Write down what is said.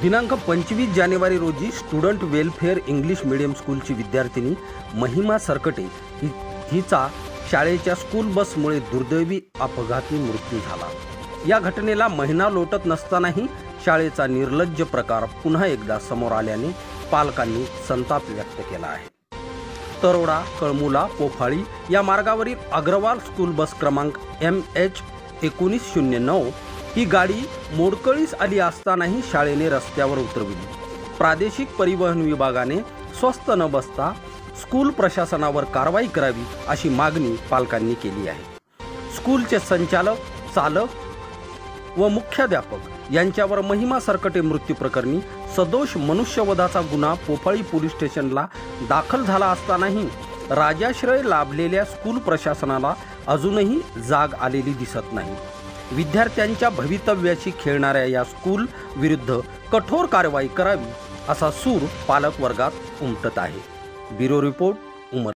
दिनांक 25 जानेवारी रोजी student welfare English medium स्कूलची विद्यार्थिनी महिमा सरकटे हिचा शाळेच्या स्कूल बसमुळे दुर्दैवी अपघाती मृत्यू झाला। या घटनेला महिना लोटत नसतानाही शाळेचा निर्लज्ज प्रकार पुन्हा एकदा समोर आल्याने पालकांनी संताप व्यक्त केला आहे। तरोडा कळमुला पोफाळी या मार्गावरील अग्रवाल स्कूल बस क्रमांक MH 1909 ही गाडी मोडकळीस आली असतानाही शाळेने रस्त्यावर उतरविली। प्रादेशिक परिवहन विभागाने स्वस्थ न बसता स्कूल प्रशासनावर कारवाई करावी अशी मागणी पालकांनी केली आहे। स्कूलचे संचालक, चालक व मुख्याध्यापक यांच्यावर महिमा सरकटे मृत्यू प्रकरणी सदोष मनुष्यवधाचा गुन्हा पोफाळी पोलीस स्टेशनला दाखल झाला असतानाही राजाश्रय लाभलेल्या स्कूल प्रशासनाला अजूनही जाग आलेली दिसत नाही। विद्यार्थ्यांच्या भवितव्याशी खेळणाऱ्या या स्कूल विरुद्ध कठोर कारवाई करावी असा सूर पालक वर्गात उमटत आहे। ब्युरो रिपोर्ट, उमर।